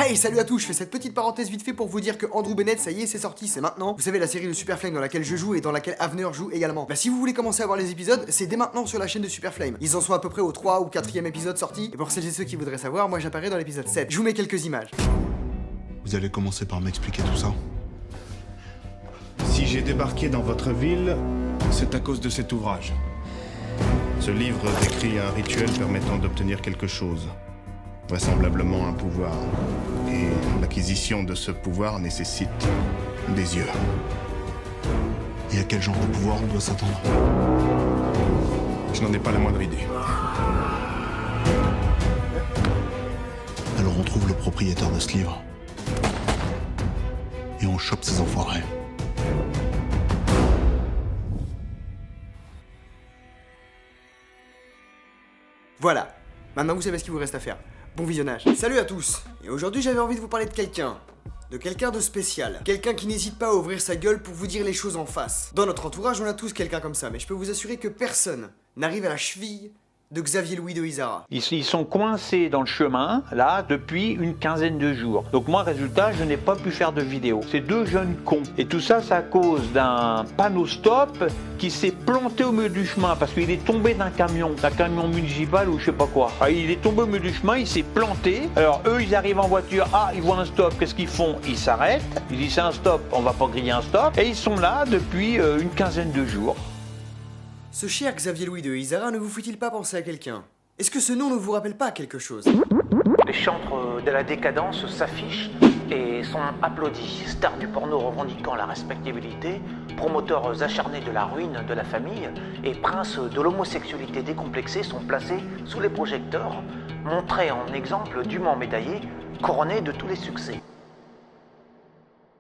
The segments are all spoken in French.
Hey, salut à tous, je fais cette petite parenthèse vite fait pour vous dire que Andrew Bennett, ça y est, c'est sorti, c'est maintenant. Vous savez, la série de Super Flame dans laquelle je joue et dans laquelle Avner joue également. Bah si vous voulez commencer à voir les épisodes, c'est dès maintenant sur la chaîne de Super Flame. Ils en sont à peu près au 3 ou 4ème épisode sorti, et pour celles et ceux qui voudraient savoir, moi j'apparais dans l'épisode 7. Je vous mets quelques images. Vous allez commencer par m'expliquer tout ça. Si j'ai débarqué dans votre ville, c'est à cause de cet ouvrage. Ce livre décrit un rituel permettant d'obtenir quelque chose, vraisemblablement un pouvoir. Et l'acquisition de ce pouvoir nécessite des yeux. Et à quel genre de pouvoir on doit s'attendre? Je n'en ai pas la moindre idée. Alors on trouve le propriétaire de ce livre. Et on chope ces enfoirés. Voilà, maintenant vous savez ce qu'il vous reste à faire. Bon visionnage. Salut à tous. Et aujourd'hui j'avais envie de vous parler de quelqu'un. De quelqu'un de spécial. Quelqu'un qui n'hésite pas à ouvrir sa gueule pour vous dire les choses en face. Dans notre entourage on a tous quelqu'un comme ça, mais je peux vous assurer que personne n'arrive à la cheville de Xavier Louis de Izarra. Ils sont coincés dans le chemin, là, depuis une quinzaine de jours. Donc moi, résultat, je n'ai pas pu faire de vidéo. C'est deux jeunes cons. Et tout ça, c'est à cause d'un panneau stop qui s'est planté au milieu du chemin parce qu'il est tombé d'un camion municipal ou je sais pas quoi. Alors, il est tombé au milieu du chemin, il s'est planté. Alors eux, ils arrivent en voiture, ils voient un stop, qu'est-ce qu'ils font? Ils s'arrêtent, ils disent c'est un stop, on va pas griller un stop. Et ils sont là depuis une quinzaine de jours. Ce cher Xavier Louis de Izarra ne vous fait-il pas penser à quelqu'un? Est-ce que ce nom ne vous rappelle pas quelque chose? Les chantres de la décadence s'affichent et sont applaudis. Stars du porno revendiquant la respectabilité, promoteurs acharnés de la ruine de la famille et princes de l'homosexualité décomplexée sont placés sous les projecteurs, montrés en exemple dûment médaillés, couronnés de tous les succès.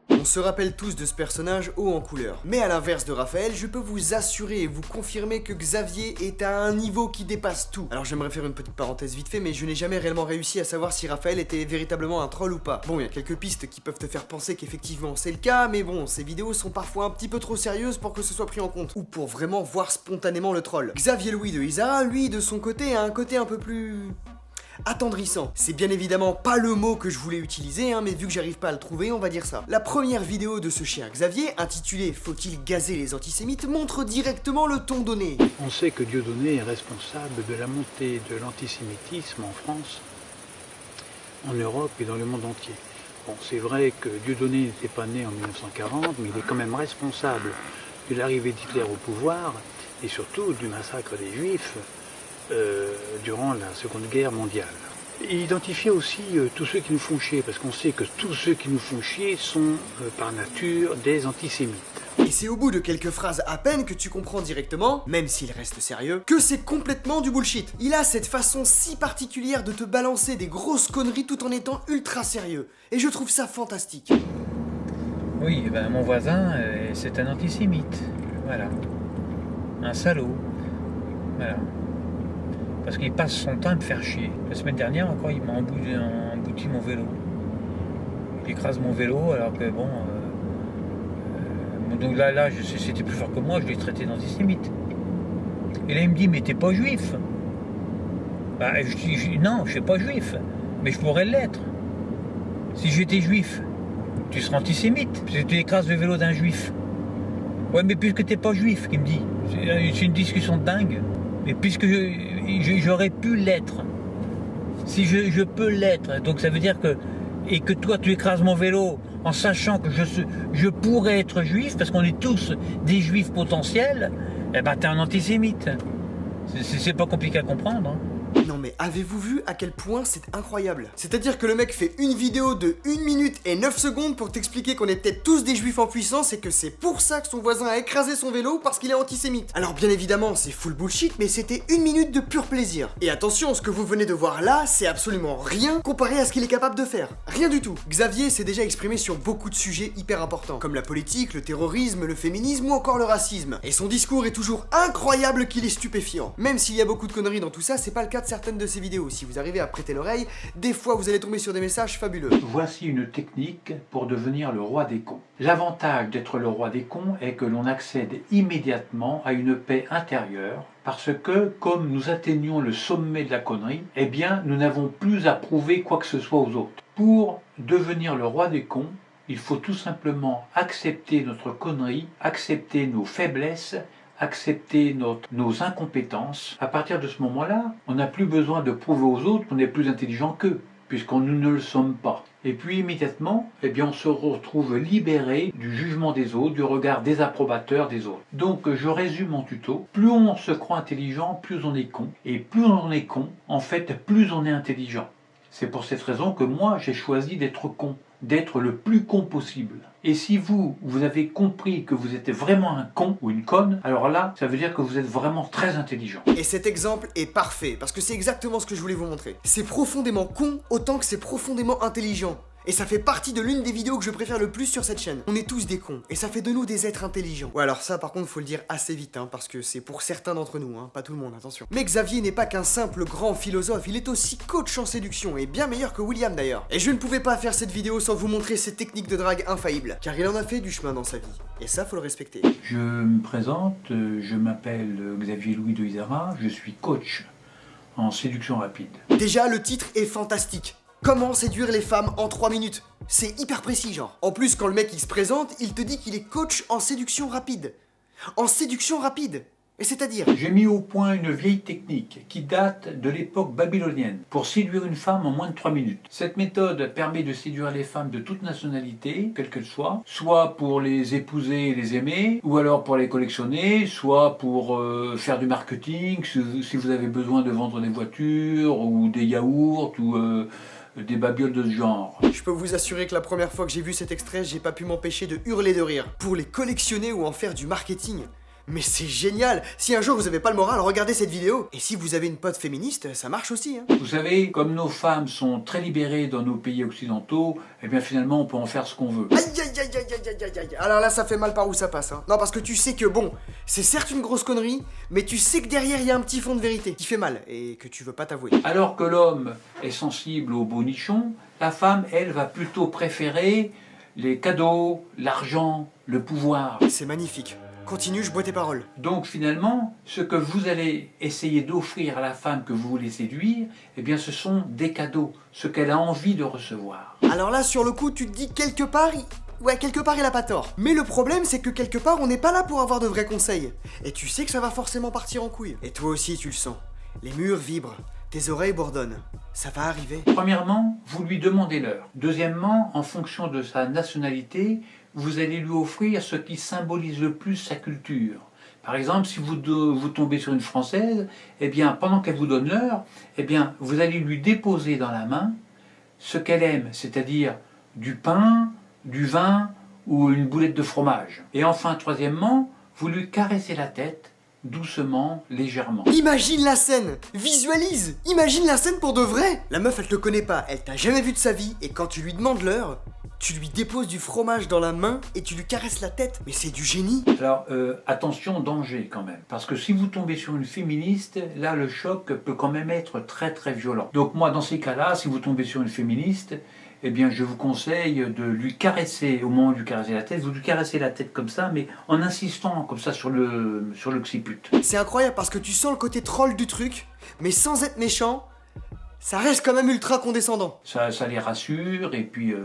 On se rappelle tous de ce personnage haut en couleur. Mais à l'inverse de Raphaël, je peux vous assurer et vous confirmer que Xavier est à un niveau qui dépasse tout. Alors j'aimerais faire une petite parenthèse vite fait, mais je n'ai jamais réellement réussi à savoir si Raphaël était véritablement un troll ou pas. Bon, il y a quelques pistes qui peuvent te faire penser qu'effectivement c'est le cas, mais bon, ces vidéos sont parfois un petit peu trop sérieuses pour que ce soit pris en compte. Ou pour vraiment voir spontanément le troll. Xavier Louis de Izarra, lui, de son côté, a un côté un peu plus... attendrissant. C'est bien évidemment pas le mot que je voulais utiliser, mais vu que j'arrive pas à le trouver, on va dire ça. La première vidéo de ce cher Xavier, intitulée « Faut-il gazer les antisémites ?», montre directement le ton donné. On sait que Dieudonné est responsable de la montée de l'antisémitisme en France, en Europe et dans le monde entier. Bon, c'est vrai que Dieudonné n'était pas né en 1940, mais il est quand même responsable de l'arrivée d'Hitler au pouvoir et surtout du massacre des Juifs durant la Seconde Guerre mondiale. Et identifier aussi tous ceux qui nous font chier, parce qu'on sait que tous ceux qui nous font chier sont par nature des antisémites. Et c'est au bout de quelques phrases à peine que tu comprends directement, même s'il reste sérieux, que c'est complètement du bullshit. Il a cette façon si particulière de te balancer des grosses conneries tout en étant ultra sérieux. Et je trouve ça fantastique. Oui, ben, mon voisin, c'est un antisémite. Voilà. Un salaud. Voilà. Parce qu'il passe son temps à me faire chier. La semaine dernière encore, il m'a embouti mon vélo. Il écrase mon vélo alors que bon... donc là c'était plus fort que moi, je l'ai traité d'antisémite. Et là il me dit, mais t'es pas juif. Bah, je dis, non, je suis pas juif. Mais je pourrais l'être. Si j'étais juif, tu serais antisémite. Parce que tu écrases le vélo d'un juif. Ouais, mais puisque t'es pas juif, qu'il me dit. C'est une discussion de dingue. Mais puisque j'aurais pu l'être, si je peux l'être, donc ça veut dire que, et que toi tu écrases mon vélo en sachant que je pourrais être juif, parce qu'on est tous des juifs potentiels, eh ben t'es un antisémite. C'est pas compliqué à comprendre, hein. Non mais avez-vous vu à quel point c'est incroyable? C'est-à-dire que le mec fait une vidéo de 1 minute et 9 secondes pour t'expliquer qu'on est peut-être tous des juifs en puissance et que c'est pour ça que son voisin a écrasé son vélo parce qu'il est antisémite. Alors bien évidemment c'est full bullshit, mais c'était 1 minute de pur plaisir. Et attention, ce que vous venez de voir là, c'est absolument rien comparé à ce qu'il est capable de faire. Rien du tout. Xavier s'est déjà exprimé sur beaucoup de sujets hyper importants, comme la politique, le terrorisme, le féminisme ou encore le racisme. Et son discours est toujours incroyable qu'il est stupéfiant. Même s'il y a beaucoup de conneries dans tout ça, c'est pas le cas de certaines de ces vidéos. Si vous arrivez à prêter l'oreille, des fois vous allez tomber sur des messages fabuleux. Voici une technique pour devenir le roi des cons. L'avantage d'être le roi des cons est que l'on accède immédiatement à une paix intérieure parce que, comme nous atteignons le sommet de la connerie, eh bien, nous n'avons plus à prouver quoi que ce soit aux autres. Pour devenir le roi des cons, il faut tout simplement accepter notre connerie, accepter nos faiblesses, accepter nos incompétences. À partir de ce moment-là, on n'a plus besoin de prouver aux autres qu'on est plus intelligent qu'eux, puisqu'on ne le sommes pas. Et puis immédiatement, eh bien, on se retrouve libéré du jugement des autres, du regard désapprobateur des autres. Donc je résume mon tuto. Plus on se croit intelligent, plus on est con. Et plus on est con, en fait, plus on est intelligent. C'est pour cette raison que moi, j'ai choisi d'être con, d'être le plus con possible. Et si vous avez compris que vous êtes vraiment un con ou une conne, alors là, ça veut dire que vous êtes vraiment très intelligent. Et cet exemple est parfait, parce que c'est exactement ce que je voulais vous montrer. C'est profondément con, autant que c'est profondément intelligent. Et ça fait partie de l'une des vidéos que je préfère le plus sur cette chaîne. On est tous des cons, et ça fait de nous des êtres intelligents. Ouais, alors ça par contre faut le dire assez vite, hein, parce que c'est pour certains d'entre nous, hein, pas tout le monde, attention. Mais Xavier n'est pas qu'un simple grand philosophe, il est aussi coach en séduction, et bien meilleur que William d'ailleurs. Et je ne pouvais pas faire cette vidéo sans vous montrer ses techniques de drague infaillibles, car il en a fait du chemin dans sa vie, et ça faut le respecter. Je me présente, je m'appelle Xavier Louis de Isara, je suis coach en séduction rapide. Déjà, le titre est fantastique. Comment séduire les femmes en 3 minutes? C'est hyper précis, genre. En plus, quand le mec il se présente, il te dit qu'il est coach en séduction rapide. En séduction rapide. Et c'est-à-dire? J'ai mis au point une vieille technique qui date de l'époque babylonienne pour séduire une femme en moins de 3 minutes. Cette méthode permet de séduire les femmes de toute nationalité, quelle qu'elle soit pour les épouser et les aimer, ou alors pour les collectionner, soit pour faire du marketing, si vous avez besoin de vendre des voitures, ou des yaourts, ou des babioles de ce genre. Je peux vous assurer que la première fois que j'ai vu cet extrait, j'ai pas pu m'empêcher de hurler de rire. Pour les collectionner ou en faire du marketing. Mais c'est génial! Si un jour vous avez pas le moral, regardez cette vidéo. Et si vous avez une pote féministe, ça marche aussi, hein. Vous savez, comme nos femmes sont très libérées dans nos pays occidentaux, eh bien finalement on peut en faire ce qu'on veut. Aïe aïe aïe aïe aïe aïe aïe. Alors là ça fait mal par où ça passe, hein. Non parce que tu sais que bon, c'est certes une grosse connerie, mais tu sais que derrière il y a un petit fond de vérité qui fait mal et que tu veux pas t'avouer. Alors que l'homme est sensible aux beaux nichons, la femme, elle, va plutôt préférer les cadeaux, l'argent, le pouvoir. C'est magnifique. Continue, je bois tes paroles. Donc finalement, ce que vous allez essayer d'offrir à la femme que vous voulez séduire, eh bien ce sont des cadeaux, ce qu'elle a envie de recevoir. Alors là, sur le coup, tu te dis quelque part, quelque part il a pas tort. Mais le problème, c'est que quelque part, on n'est pas là pour avoir de vrais conseils. Et tu sais que ça va forcément partir en couille. Et toi aussi, tu le sens. Les murs vibrent, tes oreilles bourdonnent. Ça va arriver. Premièrement, vous lui demandez l'heure. Deuxièmement, en fonction de sa nationalité, vous allez lui offrir ce qui symbolise le plus sa culture. Par exemple, si vous tombez sur une Française, eh bien, pendant qu'elle vous donne l'heure, eh bien, vous allez lui déposer dans la main ce qu'elle aime, c'est-à-dire du pain, du vin ou une boulette de fromage. Et enfin, troisièmement, vous lui caressez la tête, doucement, légèrement. Imagine la scène! Visualise! Imagine la scène pour de vrai! La meuf, elle te connaît pas, elle t'a jamais vu de sa vie, et quand tu lui demandes l'heure, tu lui déposes du fromage dans la main et tu lui caresses la tête. Mais c'est du génie! Alors, attention, danger quand même. Parce que si vous tombez sur une féministe, là, le choc peut quand même être très très violent. Donc moi, dans ces cas-là, si vous tombez sur une féministe, eh bien, je vous conseille de lui caresser, au moment de lui caresser la tête, vous lui caressez la tête comme ça, mais en insistant comme ça sur l'occiput. C'est incroyable parce que tu sens le côté troll du truc, mais sans être méchant, ça reste quand même ultra condescendant. Ça les rassure et puis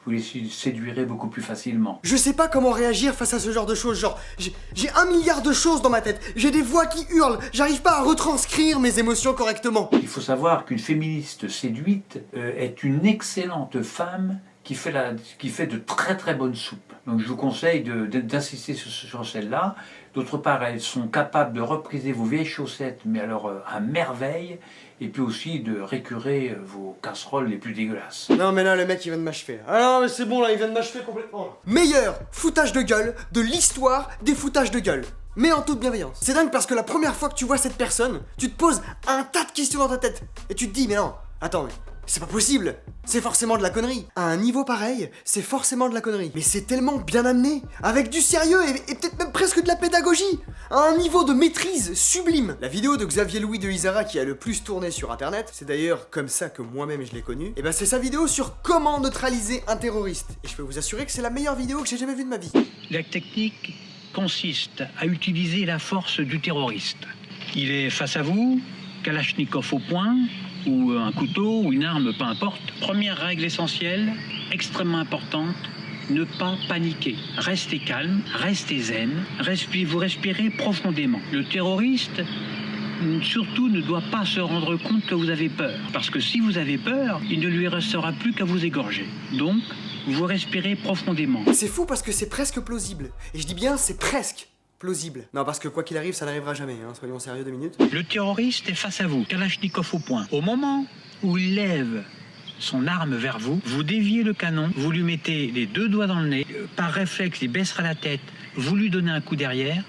vous les séduirez beaucoup plus facilement. Je sais pas comment réagir face à ce genre de choses, genre, j'ai 1 milliard de choses dans ma tête, j'ai des voix qui hurlent, j'arrive pas à retranscrire mes émotions correctement. Il faut savoir qu'une féministe séduite est une excellente femme qui fait de très très bonnes soupes. Donc je vous conseille d'insister sur celle-là. D'autre part, elles sont capables de repriser vos vieilles chaussettes, mais alors à merveille, et puis aussi de récurer vos casseroles les plus dégueulasses. Non mais là, le mec il vient de m'achever. Ah non mais c'est bon là, il vient de m'achever complètement là. Meilleur foutage de gueule de l'histoire des foutages de gueule. Mais en toute bienveillance. C'est dingue parce que la première fois que tu vois cette personne, tu te poses un tas de questions dans ta tête. Et tu te dis, mais non, attends, mais C'est pas possible. C'est forcément de la connerie. À un niveau pareil, c'est forcément de la connerie. Mais c'est tellement bien amené, avec du sérieux et peut-être même presque de la pédagogie, à un niveau de maîtrise sublime. La vidéo de Xavier Louis de Isara qui a le plus tourné sur internet, c'est d'ailleurs comme ça que moi-même je l'ai connu, et ben c'est sa vidéo sur comment neutraliser un terroriste. Et je peux vous assurer que c'est la meilleure vidéo que j'ai jamais vue de ma vie. La technique consiste à utiliser la force du terroriste. Il est face à vous, Kalachnikov au poing, ou un couteau, ou une arme, peu importe. Première règle essentielle, extrêmement importante, ne pas paniquer. Restez calme, restez zen, vous respirez profondément. Le terroriste, surtout, ne doit pas se rendre compte que vous avez peur. Parce que si vous avez peur, il ne lui restera plus qu'à vous égorger. Donc, vous respirez profondément. C'est fou parce que c'est presque plausible. Et je dis bien, c'est presque plausible. Non, parce que quoi qu'il arrive, ça n'arrivera jamais, hein. Soyons sérieux 2 minutes. Le terroriste est face à vous, Kalachnikov au poing. Au moment où il lève son arme vers vous, vous déviez le canon, vous lui mettez les 2 doigts dans le nez, par réflexe, il baissera la tête, vous lui donnez un coup derrière,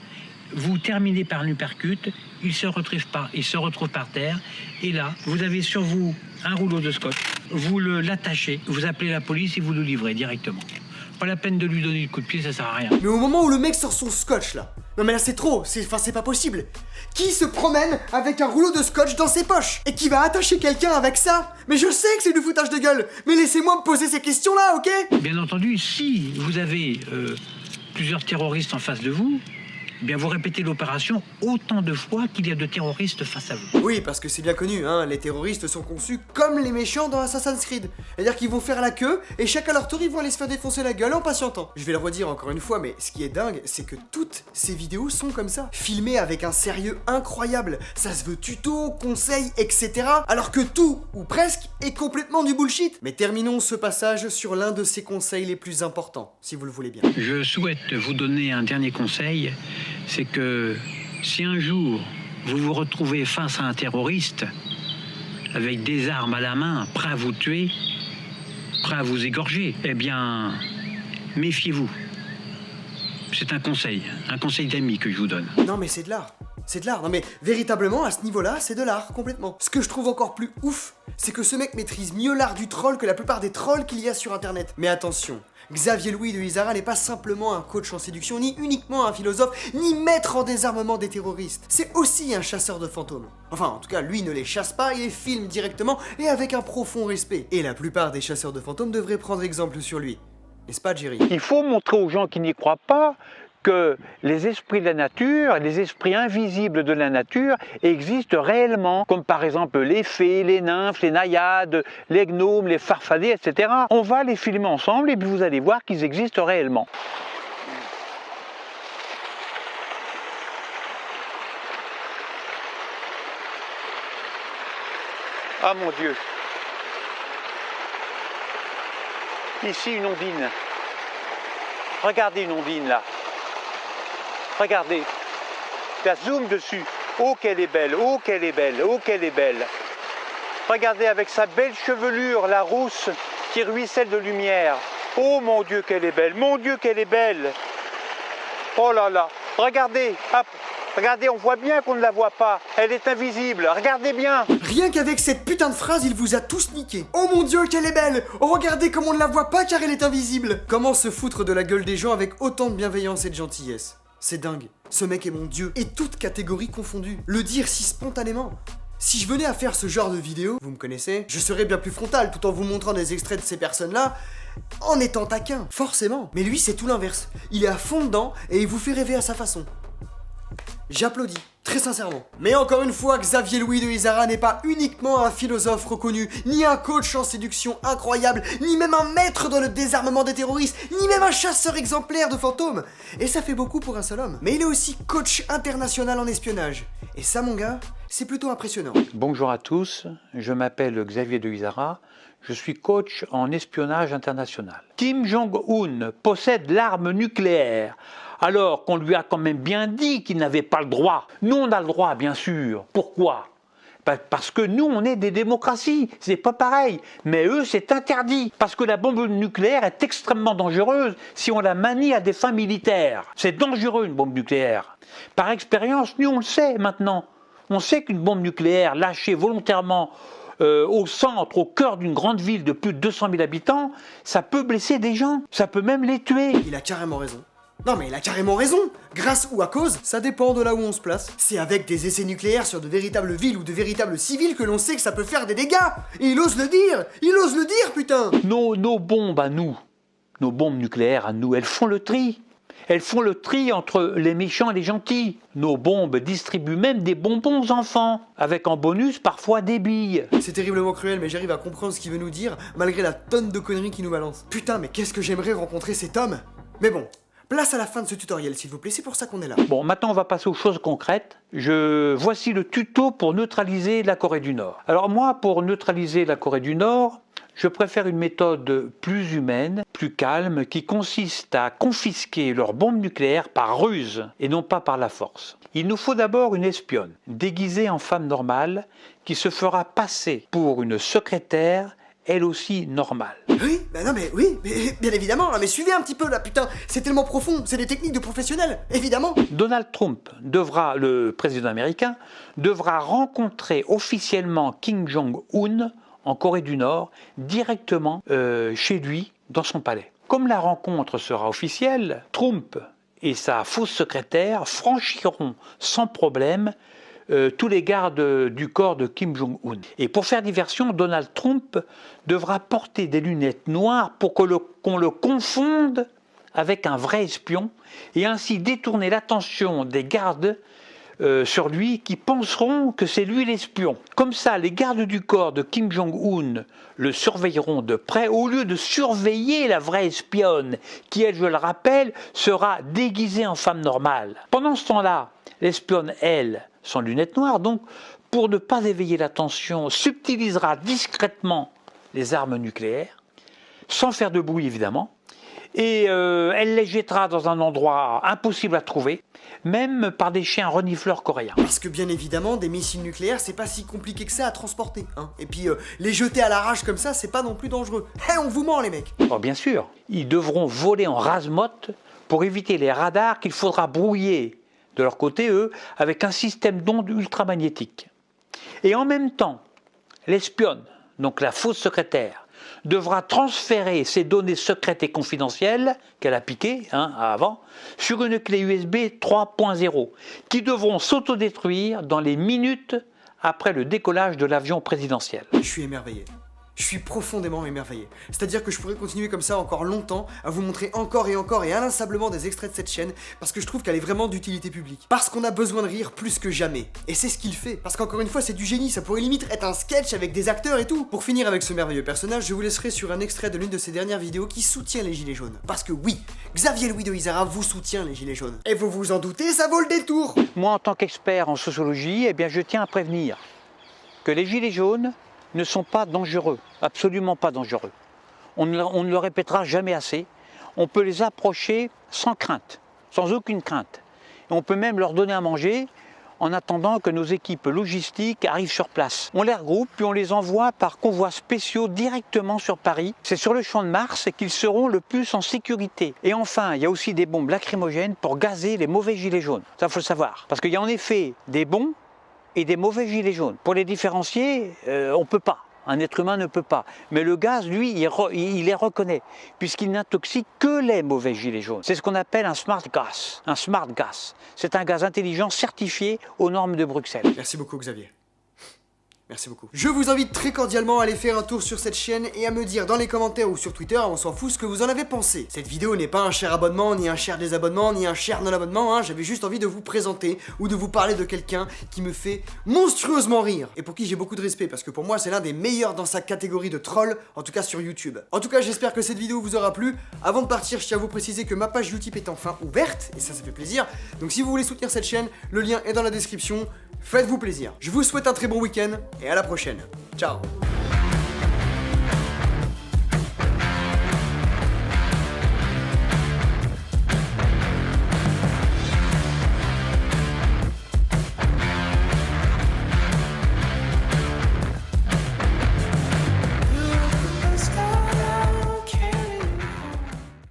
vous terminez par l'uppercut, il se retrouve par terre, et là, vous avez sur vous un rouleau de scotch, vous l'attachez, vous appelez la police et vous le livrez directement. Pas la peine de lui donner le coup de pied, ça sert à rien. Mais au moment où le mec sort son scotch là, non mais là c'est trop, c'est pas possible. Qui se promène avec un rouleau de scotch dans ses poches et qui va attacher quelqu'un avec ça? Mais je sais que c'est du foutage de gueule, mais laissez-moi me poser ces questions là, ok? Bien entendu, si vous avez plusieurs terroristes en face de vous, eh bien vous répétez l'opération autant de fois qu'il y a de terroristes face à vous. Oui, parce que c'est bien connu, hein, les terroristes sont conçus comme les méchants dans Assassin's Creed. C'est-à-dire qu'ils vont faire la queue, et chacun leur tour, ils vont aller se faire défoncer la gueule en patientant. Je vais le redire encore une fois, mais ce qui est dingue, c'est que toutes ces vidéos sont comme ça. Filmées avec un sérieux incroyable. Ça se veut tuto, conseil, etc. Alors que tout, ou presque, est complètement du bullshit. Mais terminons ce passage sur l'un de ces conseils les plus importants, si vous le voulez bien. Je souhaite vous donner un dernier conseil. C'est que si un jour vous vous retrouvez face à un terroriste avec des armes à la main, prêt à vous tuer, prêt à vous égorger, eh bien, méfiez-vous. C'est un conseil d'ami que je vous donne. Non mais c'est de l'art. C'est de l'art, non mais véritablement à ce niveau-là, c'est de l'art, complètement. Ce que je trouve encore plus ouf, c'est que ce mec maîtrise mieux l'art du troll que la plupart des trolls qu'il y a sur internet. Mais attention, Xavier Louis de Isara n'est pas simplement un coach en séduction, ni uniquement un philosophe, ni maître en désarmement des terroristes. C'est aussi un chasseur de fantômes. Enfin, en tout cas, lui ne les chasse pas, il les filme directement et avec un profond respect. Et la plupart des chasseurs de fantômes devraient prendre exemple sur lui. N'est-ce pas, Jerry? Il faut montrer aux gens qui n'y croient pas que les esprits de la nature, les esprits invisibles de la nature existent réellement, comme par exemple les fées, les nymphes, les naïades, les gnomes, les farfadets, etc. On va les filmer ensemble et puis vous allez voir qu'ils existent réellement. Ah mon Dieu! Ici une ondine. Regardez une ondine là. Regardez, la zoom dessus. Oh qu'elle est belle, oh qu'elle est belle, oh qu'elle est belle. Regardez avec sa belle chevelure, la rousse qui ruisselle de lumière. Oh mon Dieu qu'elle est belle, mon Dieu qu'elle est belle. Oh là là, regardez, hop, regardez, on voit bien qu'on ne la voit pas. Elle est invisible, regardez bien. Rien qu'avec cette putain de phrase, il vous a tous niqué. Oh mon Dieu, qu'elle est belle! Oh, regardez comme on ne la voit pas car elle est invisible. Comment se foutre de la gueule des gens avec autant de bienveillance et de gentillesse? C'est dingue. Ce mec est mon dieu, et toutes catégories confondues. Le dire si spontanément. Si je venais à faire ce genre de vidéo, vous me connaissez, je serais bien plus frontal tout en vous montrant des extraits de ces personnes-là, en étant taquin, forcément. Mais lui, c'est tout l'inverse. Il est à fond dedans, et il vous fait rêver à sa façon. J'applaudis, très sincèrement. Mais encore une fois, Xavier Louis de Isara n'est pas uniquement un philosophe reconnu, ni un coach en séduction incroyable, ni même un maître dans le désarmement des terroristes, ni même un chasseur exemplaire de fantômes. Et ça fait beaucoup pour un seul homme. Mais il est aussi coach international en espionnage. Et ça, mon gars, c'est plutôt impressionnant. Bonjour à tous, je m'appelle Xavier de Isara, je suis coach en espionnage international. Kim Jong-un possède l'arme nucléaire, alors qu'on lui a quand même bien dit qu'il n'avait pas le droit. Nous, on a le droit, bien sûr. Pourquoi? Parce que nous, on est des démocraties, c'est pas pareil. Mais eux, c'est interdit. Parce que la bombe nucléaire est extrêmement dangereuse si on la manie à des fins militaires. C'est dangereux, une bombe nucléaire. Par expérience, nous, on le sait maintenant. On sait qu'une bombe nucléaire lâchée volontairement au centre, au cœur d'une grande ville de plus de 200 000 habitants, ça peut blesser des gens, ça peut même les tuer. Il a carrément raison. Non mais il a carrément raison. Grâce ou à cause, ça dépend de là où on se place. C'est avec des essais nucléaires sur de véritables villes ou de véritables civils que l'on sait que ça peut faire des dégâts. Et il ose le dire. Il ose le dire, putain. Nos bombes à nous, nos bombes nucléaires à nous, elles font le tri. Elles font le tri entre les méchants et les gentils. Nos bombes distribuent même des bonbons aux enfants, avec en bonus parfois des billes. C'est terriblement cruel, mais j'arrive à comprendre ce qu'il veut nous dire, malgré la tonne de conneries qu'il nous balance. Putain, mais qu'est-ce que j'aimerais rencontrer cet homme. Mais bon, place à la fin de ce tutoriel, s'il vous plaît, c'est pour ça qu'on est là. Bon, maintenant on va passer aux choses concrètes. Voici le tuto pour neutraliser la Corée du Nord. Alors moi, pour neutraliser la Corée du Nord, je préfère une méthode plus humaine, plus calme, qui consiste à confisquer leurs bombes nucléaires par ruse et non pas par la force. Il nous faut d'abord une espionne, déguisée en femme normale, qui se fera passer pour une secrétaire, elle aussi normale. Oui, bah non mais oui, mais, bien évidemment, mais suivez un petit peu là, putain, c'est tellement profond, c'est des techniques de professionnels, évidemment. Donald Trump le président américain, devra rencontrer officiellement Kim Jong-un en Corée du Nord, directement chez lui, dans son palais. Comme la rencontre sera officielle, Trump et sa fausse secrétaire franchiront sans problème tous les gardes du corps de Kim Jong-un. Et pour faire diversion, Donald Trump devra porter des lunettes noires pour qu'on le confonde avec un vrai espion et ainsi détourner l'attention des gardes sur lui qui penseront que c'est lui l'espion. Comme ça, les gardes du corps de Kim Jong-un le surveilleront de près au lieu de surveiller la vraie espionne qui, elle, je le rappelle, sera déguisée en femme normale. Pendant ce temps-là, l'espionne, elle, sans lunettes noires, donc, pour ne pas éveiller l'attention, subtilisera discrètement les armes nucléaires, sans faire de bruit évidemment, et elle les jettera dans un endroit impossible à trouver, même par des chiens renifleurs coréens. Parce que bien évidemment, des missiles nucléaires, c'est pas si compliqué que ça à transporter, hein. Et puis, les jeter à l'arrache comme ça, c'est pas non plus dangereux. Hé, on vous ment les mecs. Oh, bien sûr, ils devront voler en rase-motte pour éviter les radars qu'il faudra brouiller de leur côté, eux, avec un système d'ondes ultramagnétiques. Et en même temps, l'espionne, donc la fausse secrétaire, devra transférer ses données secrètes et confidentielles qu'elle a piquées avant sur une clé USB 3.0 qui devront s'autodétruire dans les minutes après le décollage de l'avion présidentiel. Je suis émerveillé. Je suis profondément émerveillé. C'est-à-dire que je pourrais continuer comme ça encore longtemps, à vous montrer encore et inlassablement des extraits de cette chaîne, parce que je trouve qu'elle est vraiment d'utilité publique. Parce qu'on a besoin de rire plus que jamais. Et c'est ce qu'il fait. Parce qu'encore une fois, c'est du génie, ça pourrait limite être un sketch avec des acteurs et tout. Pour finir avec ce merveilleux personnage, je vous laisserai sur un extrait de l'une de ses dernières vidéos qui soutient les gilets jaunes. Parce que oui, Xavier Louis de Izara vous soutient les gilets jaunes. Et vous vous en doutez, ça vaut le détour. Moi, en tant qu'expert en sociologie, eh bien, je tiens à prévenir que les gilets jaunes ne sont pas dangereux, absolument pas dangereux. On ne le répétera jamais assez. On peut les approcher sans crainte, sans aucune crainte. Et on peut même leur donner à manger en attendant que nos équipes logistiques arrivent sur place. On les regroupe puis on les envoie par convois spéciaux directement sur Paris. C'est sur le Champ de Mars qu'ils seront le plus en sécurité. Et enfin, il y a aussi des bombes lacrymogènes pour gazer les mauvais gilets jaunes. Ça, faut le savoir. Parce qu'il y a en effet des bons et des mauvais gilets jaunes. Pour les différencier, on ne peut pas. Un être humain ne peut pas. Mais le gaz, lui, il les reconnaît, puisqu'il n'intoxique que les mauvais gilets jaunes. C'est ce qu'on appelle un smart gas. Un smart gas. C'est un gaz intelligent certifié aux normes de Bruxelles. Merci beaucoup, Xavier. Merci beaucoup. Je vous invite très cordialement à aller faire un tour sur cette chaîne et à me dire dans les commentaires ou sur Twitter, on s'en fout, ce que vous en avez pensé. Cette vidéo n'est pas un cher abonnement, ni un cher désabonnement, ni un cher non-abonnement, hein. J'avais juste envie de vous présenter ou de vous parler de quelqu'un qui me fait monstrueusement rire. Et pour qui j'ai beaucoup de respect, parce que pour moi c'est l'un des meilleurs dans sa catégorie de troll, en tout cas sur YouTube. En tout cas, j'espère que cette vidéo vous aura plu. Avant de partir, je tiens à vous préciser que ma page Utip est enfin ouverte, et ça fait plaisir. Donc si vous voulez soutenir cette chaîne, le lien est dans la description. Faites-vous plaisir. Je vous souhaite un très bon week-end et à la prochaine. Ciao.